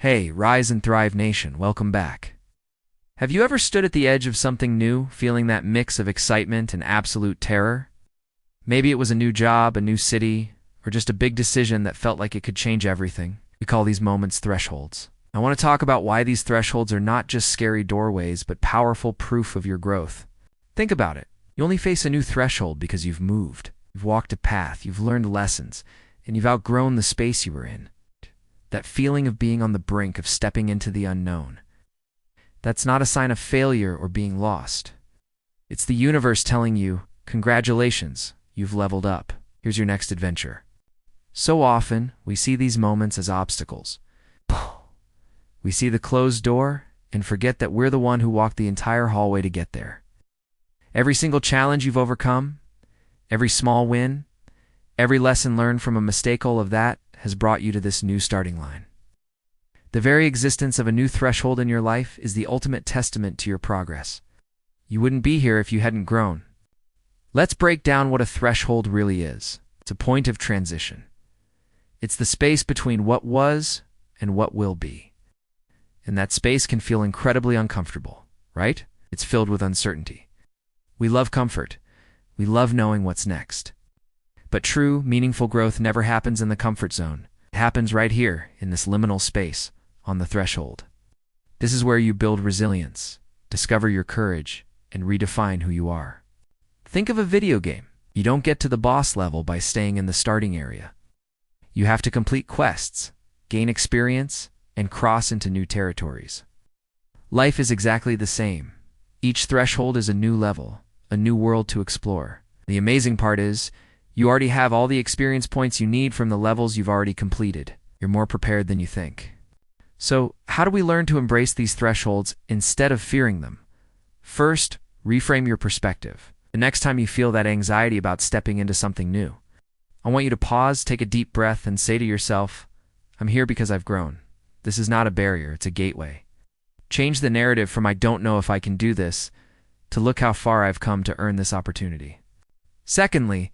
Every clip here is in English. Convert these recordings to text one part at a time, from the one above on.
Hey, Rise and Thrive Nation, welcome back. Have you ever stood at the edge of something new, feeling that mix of excitement and absolute terror? Maybe it was a new job, a new city, or just a big decision that felt like it could change everything. We call these moments thresholds. I want to talk about why these thresholds are not just scary doorways, but powerful proof of your growth. Think about it. You only face a new threshold because you've moved. You've walked a path, you've learned lessons, and you've outgrown the space you were in. That feeling of being on the brink of stepping into the unknown. That's not a sign of failure or being lost. It's the universe telling you, congratulations, you've leveled up. Here's your next adventure. So often, we see these moments as obstacles. We see the closed door and forget that we're the one who walked the entire hallway to get there. Every single challenge you've overcome, every small win, every lesson learned from a mistake, all of that has brought you to this new starting line. The very existence of a new threshold in your life is the ultimate testament to your progress. You wouldn't be here if you hadn't grown. Let's break down what a threshold really is. It's a point of transition. It's the space between what was and what will be. And that space can feel incredibly uncomfortable, right? It's filled with uncertainty. We love comfort. We love knowing what's next. But true, meaningful growth never happens in the comfort zone. It happens right here, in this liminal space, on the threshold. This is where you build resilience, discover your courage, and redefine who you are. Think of a video game. You don't get to the boss level by staying in the starting area. You have to complete quests, gain experience, and cross into new territories. Life is exactly the same. Each threshold is a new level, a new world to explore. The amazing part is, you already have all the experience points you need from the levels you've already completed. You're more prepared than you think. So, how do we learn to embrace these thresholds instead of fearing them? First, reframe your perspective. The next time you feel that anxiety about stepping into something new, I want you to pause, take a deep breath, and say to yourself, I'm here because I've grown. This is not a barrier, it's a gateway. Change the narrative from I don't know if I can do this to look how far I've come to earn this opportunity. Secondly,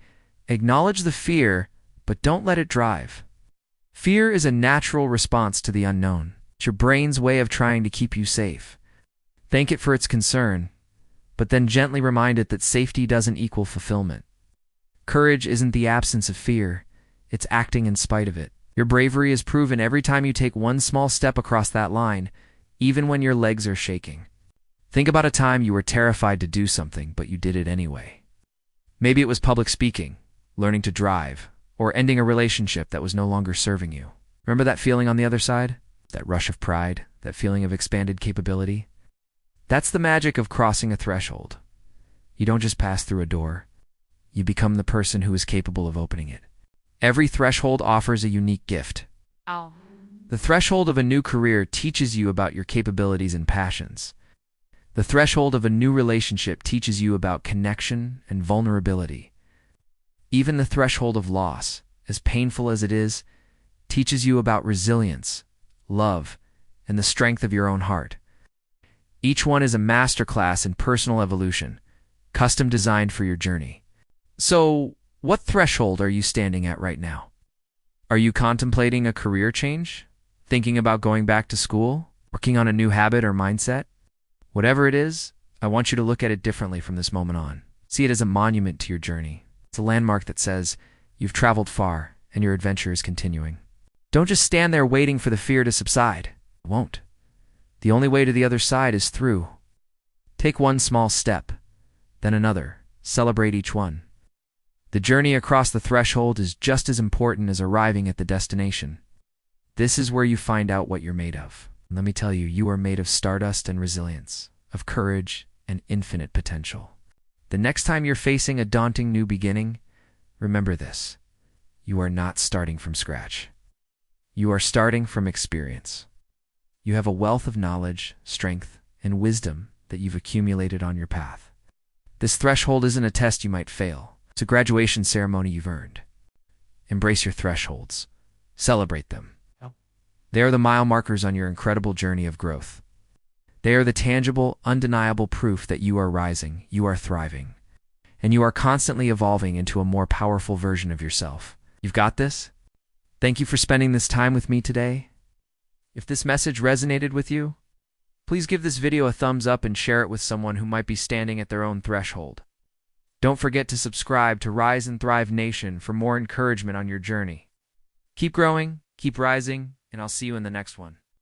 acknowledge the fear, but don't let it drive. Fear is a natural response to the unknown. It's your brain's way of trying to keep you safe. Thank it for its concern, but then gently remind it that safety doesn't equal fulfillment. Courage isn't the absence of fear, it's acting in spite of it. Your bravery is proven every time you take one small step across that line, even when your legs are shaking. Think about a time you were terrified to do something, but you did it anyway. Maybe it was public speaking, learning to drive, or ending a relationship that was no longer serving you. Remember that feeling on the other side? That rush of pride, that feeling of expanded capability? That's the magic of crossing a threshold. You don't just pass through a door. You become the person who is capable of opening it. Every threshold offers a unique gift. The threshold of a new career teaches you about your capabilities and passions. The threshold of a new relationship teaches you about connection and vulnerability. Even the threshold of loss, as painful as it is, teaches you about resilience, love, and the strength of your own heart. Each one is a masterclass in personal evolution, custom designed for your journey. So, what threshold are you standing at right now? Are you contemplating a career change? Thinking about going back to school? Working on a new habit or mindset? Whatever it is, I want you to look at it differently from this moment on. See it as a monument to your journey. It's a landmark that says, you've traveled far and your adventure is continuing. Don't just stand there waiting for the fear to subside. It won't. The only way to the other side is through. Take one small step, then another. Celebrate each one. The journey across the threshold is just as important as arriving at the destination. This is where you find out what you're made of. Let me tell you, you are made of stardust and resilience, of courage and infinite potential. The next time you're facing a daunting new beginning, remember this. You are not starting from scratch. You are starting from experience. You have a wealth of knowledge, strength, and wisdom that you've accumulated on your path. This threshold isn't a test you might fail. It's a graduation ceremony you've earned. Embrace your thresholds. Celebrate them. They are the mile markers on your incredible journey of growth. They are the tangible, undeniable proof that you are rising, you are thriving, and you are constantly evolving into a more powerful version of yourself. You've got this? Thank you for spending this time with me today. If this message resonated with you, please give this video a thumbs up and share it with someone who might be standing at their own threshold. Don't forget to subscribe to Rise and Thrive Nation for more encouragement on your journey. Keep growing, keep rising, and I'll see you in the next one.